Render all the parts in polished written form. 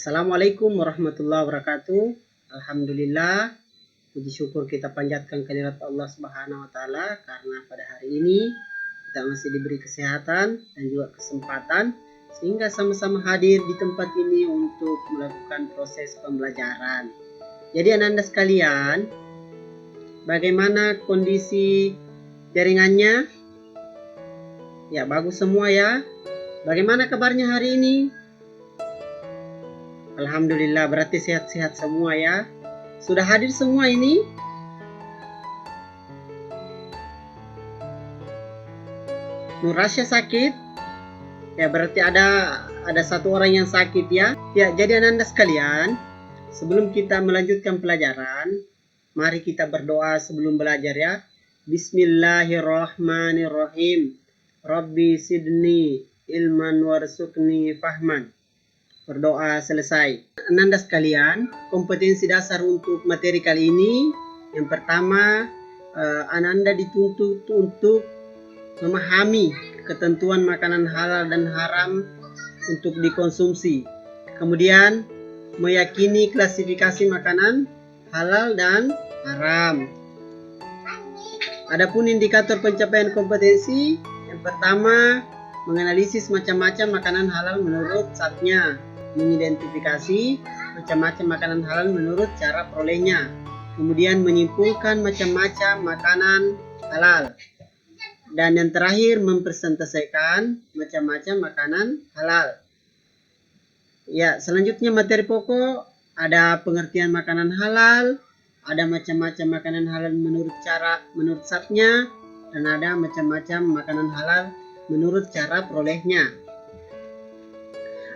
Assalamualaikum warahmatullahi wabarakatuh. Alhamdulillah, puji syukur kita panjatkan kehadirat Allah Subhanahu wa taala karena pada hari ini kita masih diberi kesehatan dan juga kesempatan sehingga sama-sama hadir di tempat ini untuk melakukan proses pembelajaran. Jadi anak-anak sekalian, bagaimana kondisi jaringannya? Ya, bagus semua ya. Bagaimana kabarnya hari ini? Alhamdulillah, berarti sehat-sehat semua ya. Sudah hadir semua ini? Nur Rasya sakit? Ya, berarti ada satu orang yang sakit ya. Ya, jadi anak-anak sekalian, sebelum kita melanjutkan pelajaran, mari kita berdoa sebelum belajar ya. Bismillahirrahmanirrahim. Rabbi sidni ilman warzuqni fahman. Berdoa selesai. Ananda sekalian, kompetensi dasar untuk materi kali ini, yang pertama, Ananda dituntut untuk memahami ketentuan makanan halal dan haram untuk dikonsumsi. Kemudian, meyakini klasifikasi makanan halal dan haram. Adapun indikator pencapaian kompetensi, yang pertama, menganalisis macam-macam makanan halal menurut zatnya, mengidentifikasi macam-macam makanan halal menurut cara perolehnya, kemudian menyimpulkan macam-macam makanan halal, dan yang terakhir mempresentasikan macam-macam makanan halal. Ya, selanjutnya materi pokok ada pengertian makanan halal, ada macam-macam makanan halal menurut zatnya, dan ada macam-macam makanan halal menurut cara perolehnya.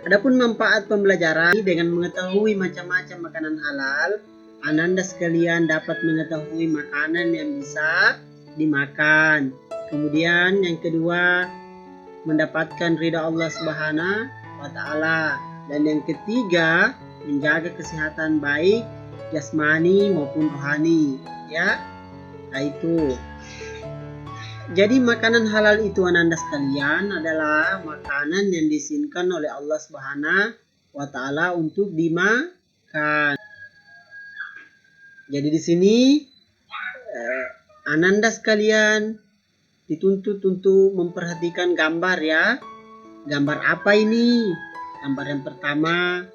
Adapun manfaat pembelajaran, dengan mengetahui macam-macam makanan halal, Ananda sekalian dapat mengetahui makanan yang bisa dimakan. Kemudian yang kedua, mendapatkan ridha Allah Subhanahu wa taala. Dan yang ketiga, menjaga kesehatan baik jasmani maupun rohani, ya. Nah, itu. Jadi makanan halal itu anak-anak sekalian adalah makanan yang diizinkan oleh Allah Subhanahu wa taala untuk dimakan. Jadi di sini anak-anak sekalian dituntut untuk memperhatikan gambar ya. Gambar apa ini? Gambar yang pertama,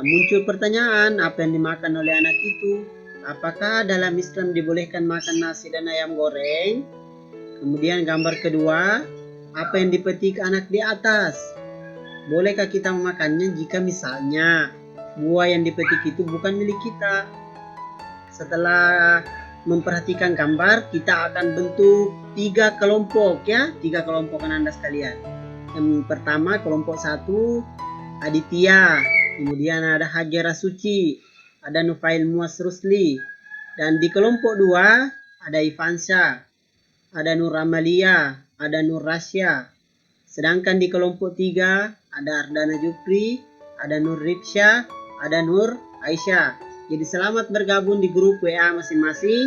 muncul pertanyaan, apa yang dimakan oleh anak itu? Apakah dalam Islam dibolehkan makan nasi dan ayam goreng? Kemudian gambar kedua, apa yang dipetik anak di atas? Bolehkah kita memakannya jika misalnya buah yang dipetik itu bukan milik kita? Setelah memperhatikan gambar, kita akan bentuk 3 kelompok ya, 3 kelompok Anda sekalian. Yang pertama, kelompok 1 Aditya, kemudian ada Hajara Suci, ada Nufail Muas Rusli, dan di kelompok 2 ada Ivansyah, ada Nur Amalia, ada Nur Rasya. Sedangkan di kelompok 3 ada Ardana Jupri, ada Nur Ripsya, ada Nur Aisyah. Jadi selamat bergabung di grup WA masing-masing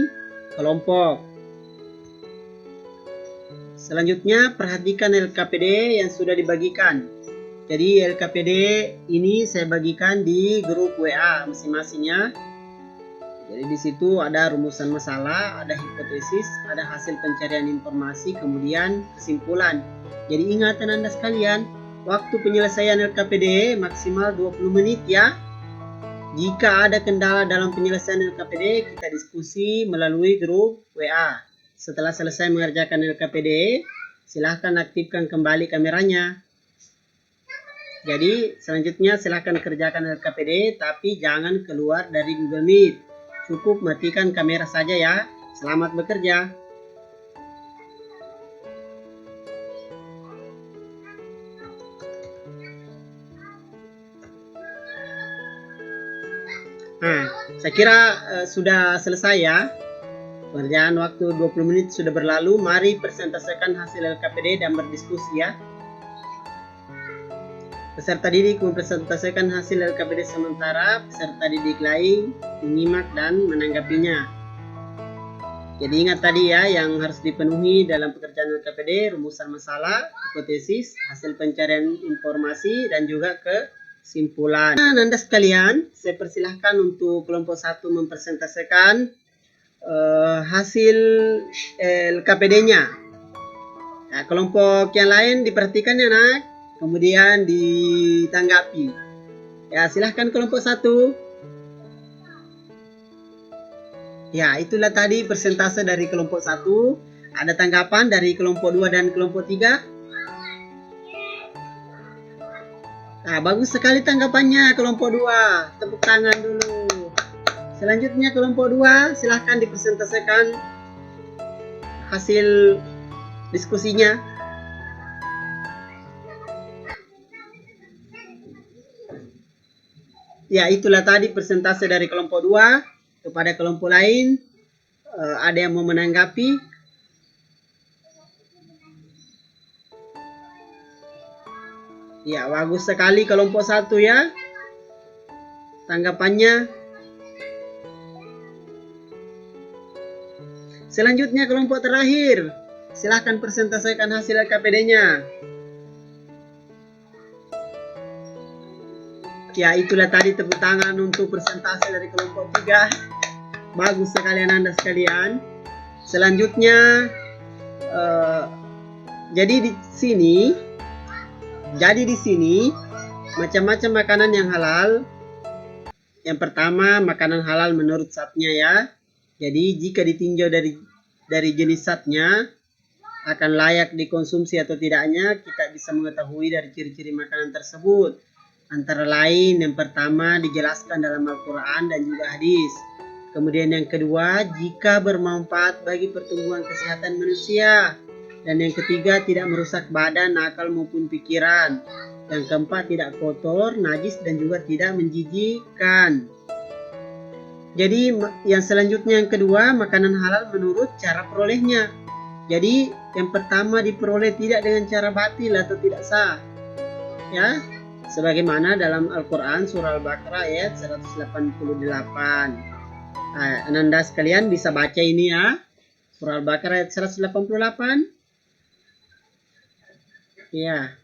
kelompok. Selanjutnya perhatikan LKPD yang sudah dibagikan. Jadi LKPD ini saya bagikan di grup WA masing-masingnya. Jadi di situ ada rumusan masalah, ada hipotesis, ada hasil pencarian informasi, kemudian kesimpulan. Jadi ingat Anda sekalian, waktu penyelesaian LKPD maksimal 20 menit ya. Jika ada kendala dalam penyelesaian LKPD, kita diskusi melalui grup WA. Setelah selesai mengerjakan LKPD, silahkan aktifkan kembali kameranya. Jadi selanjutnya silahkan kerjakan LKPD, tapi jangan keluar dari Google Meet. Cukup matikan kamera saja ya. Selamat bekerja. Nah, saya kira sudah selesai ya. Pengerjaan waktu 20 menit sudah berlalu. Mari presentasikan hasil LKPD dan berdiskusi ya. Peserta didik mempresentasikan hasil LKPD sementara, peserta didik lain menyimak dan menanggapinya. Jadi ingat tadi ya yang harus dipenuhi dalam pekerjaan LKPD, rumusan masalah, hipotesis, hasil pencarian informasi, dan juga kesimpulan. Nah, Anda sekalian, saya persilahkan untuk kelompok 1 mempresentasikan hasil LKPD-nya. Nah, kelompok yang lain diperhatikan ya nak, kemudian ditanggapi. Ya, silahkan kelompok 1. Ya, itulah tadi persentase dari kelompok 1. Ada tanggapan dari kelompok 2 dan kelompok 3? Nah, bagus sekali tanggapannya kelompok 2. Tepuk tangan dulu. Selanjutnya kelompok 2, silahkan dipresentasikan hasil diskusinya. Ya, itulah tadi persentase dari kelompok 2 kepada kelompok lain. Ada yang mau menanggapi? Ya, bagus sekali kelompok 1 ya. Tanggapannya. Selanjutnya kelompok terakhir. Silahkan presentasikan hasil LKPD-nya. Ya, itulah tadi tepuk tangan untuk persentase dari kelompok 3. Bagus sekalian Anda sekalian. Selanjutnya, jadi di sini macam-macam makanan yang halal. Yang pertama, makanan halal menurut zatnya ya. Jadi jika ditinjau dari jenis zatnya, akan layak dikonsumsi atau tidaknya, kita bisa mengetahui dari ciri-ciri makanan tersebut. Antara lain, yang pertama dijelaskan dalam Al-Quran dan juga hadis. Kemudian yang kedua, jika bermanfaat bagi pertumbuhan kesehatan manusia. Dan yang ketiga, tidak merusak badan, akal maupun pikiran. Yang keempat, tidak kotor, najis, dan juga tidak menjijikkan. Jadi yang selanjutnya yang kedua, makanan halal menurut cara perolehnya. Jadi yang pertama diperoleh tidak dengan cara batil atau tidak sah. Ya, sebagaimana dalam Al-Quran surah Al-Baqarah ayat 188. Nah, Anda sekalian bisa baca ini ya. Surah Al-Baqarah ayat 188. Ya.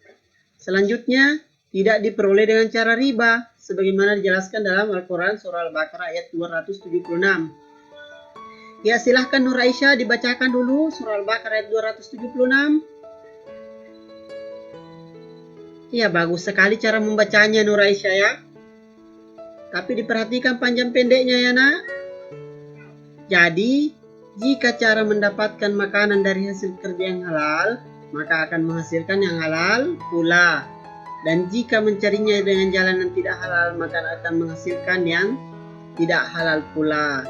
Selanjutnya, tidak diperoleh dengan cara riba. Sebagaimana dijelaskan dalam Al-Quran surah Al-Baqarah ayat 276. Ya, silahkan Nur Aisyah dibacakan dulu surah Al-Baqarah ayat 276. Ya, bagus sekali cara membacanya Nur Aisyah ya. Tapi diperhatikan panjang pendeknya ya nak. Jadi, jika cara mendapatkan makanan dari hasil kerja yang halal, maka akan menghasilkan yang halal pula. Dan jika mencarinya dengan jalan yang tidak halal, maka akan menghasilkan yang tidak halal pula.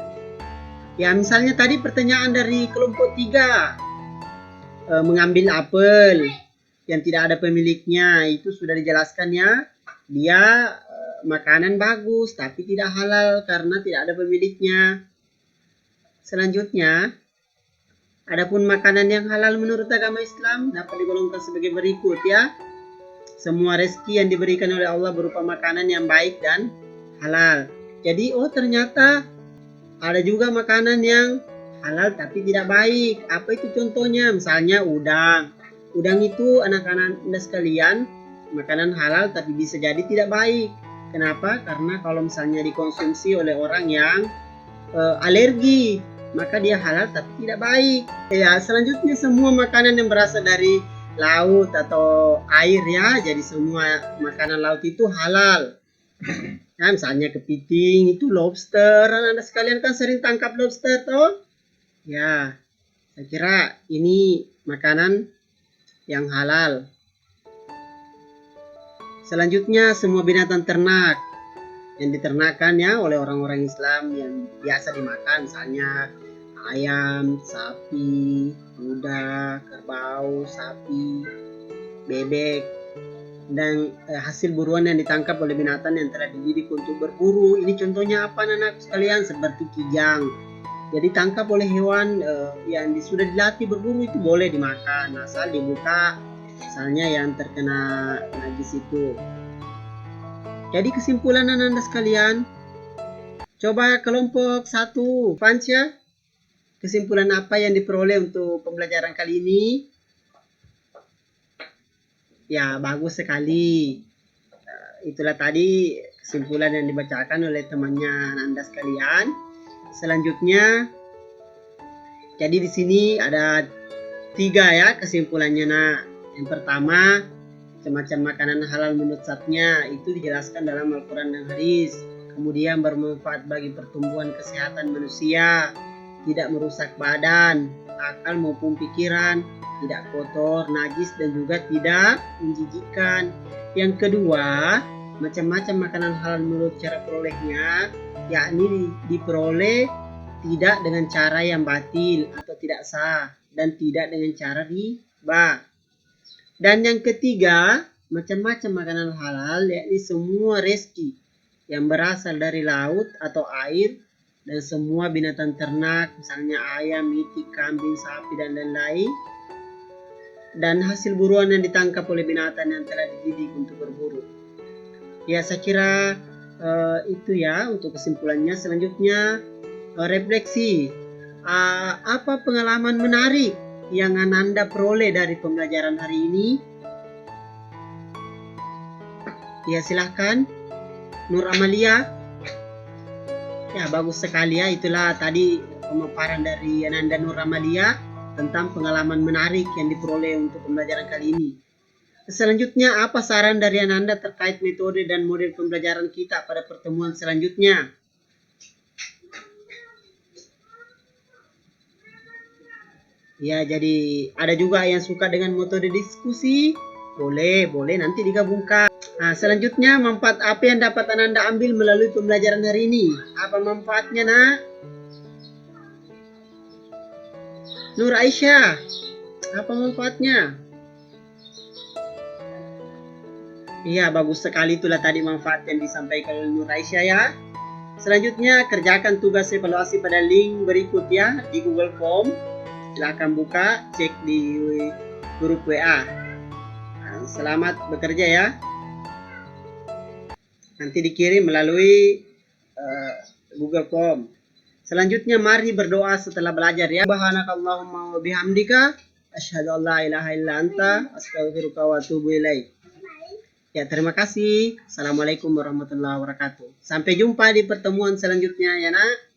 Ya, misalnya tadi pertanyaan dari kelompok 3. Mengambil apel yang tidak ada pemiliknya, itu sudah dijelaskan ya. Dia makanan bagus tapi tidak halal karena tidak ada pemiliknya. Selanjutnya, adapun makanan yang halal menurut agama Islam dapat digolongkan sebagai berikut ya. Semua rezeki yang diberikan oleh Allah berupa makanan yang baik dan halal. Jadi ternyata ada juga makanan yang halal tapi tidak baik. Apa itu contohnya? Misalnya udang. Udang itu anak-anak Anda sekalian, makanan halal tapi bisa jadi tidak baik. Kenapa? Karena kalau misalnya dikonsumsi oleh orang yang alergi, maka dia halal tapi tidak baik. Ya, selanjutnya semua makanan yang berasal dari laut atau air ya, jadi semua makanan laut itu halal. Nah, misalnya kepiting itu lobster, Anda sekalian kan sering tangkap lobster toh? Ya, saya kira ini makanan yang halal. Selanjutnya semua binatang ternak yang diternakan ya oleh orang-orang Islam yang biasa dimakan, misalnya ayam, sapi, kuda, kerbau, sapi, bebek, dan hasil buruan yang ditangkap oleh binatang yang telah dididik untuk berburu. Ini contohnya apa anak sekalian? Seperti kijang. Jadi tangkap oleh hewan yang sudah dilatih berburu itu boleh dimakan, asal dibuka misalnya yang terkena najis itu. Jadi kesimpulan Anda sekalian, coba kelompok 1, Fansya, kesimpulan apa yang diperoleh untuk pembelajaran kali ini? Ya, bagus sekali. itulah tadi kesimpulan yang dibacakan oleh temannya Anda sekalian. Selanjutnya, jadi di sini ada 3 ya kesimpulannya. Nah, yang pertama, macam-macam makanan halal menurut zatnya itu dijelaskan dalam Al-Quran dan hadis. Kemudian bermanfaat bagi pertumbuhan kesehatan manusia, tidak merusak badan, akal maupun pikiran, tidak kotor, najis dan juga tidak menjijikkan. Yang kedua, macam-macam makanan halal menurut cara perolehnya, yakni diperoleh tidak dengan cara yang batil atau tidak sah dan tidak dengan cara riba. Dan yang ketiga, macam-macam makanan halal yakni semua rezeki yang berasal dari laut atau air dan semua binatang ternak, misalnya ayam, itik, kambing, sapi dan lain-lain, dan hasil buruan yang ditangkap oleh binatang yang telah dididik untuk berburu. Ya, saya kira itu ya untuk kesimpulannya. Selanjutnya, refleksi. Apa pengalaman menarik yang Ananda peroleh dari pembelajaran hari ini? Ya, silahkan. Nur Amalia. Ya, bagus sekali ya. Itulah tadi pemaparan dari Ananda Nur Amalia tentang pengalaman menarik yang diperoleh untuk pembelajaran kali ini. Selanjutnya, apa saran dari Ananda terkait metode dan model pembelajaran kita pada pertemuan selanjutnya? Ya, jadi ada juga yang suka dengan metode diskusi. Boleh nanti digabungkan. Nah, selanjutnya, manfaat apa yang dapat Ananda ambil melalui pembelajaran hari ini? Apa manfaatnya, nak? Nur Aisyah, apa manfaatnya? Iya, bagus sekali itulah tadi manfaat yang disampaikan oleh Nur Aisyah ya. Selanjutnya, kerjakan tugas evaluasi pada link berikut ya di Google Form. Silahkan buka, cek di grup WA. Nah, selamat bekerja ya. Nanti dikirim melalui Google Form. Selanjutnya, mari berdoa setelah belajar ya. Subhanakallahumma wa bihamdika asyhadu an la ilaha illa anta astaghfiruka wa atubu ilaik. Ya, terima kasih. Assalamualaikum warahmatullahi wabarakatuh. Sampai jumpa di pertemuan selanjutnya ya, nak.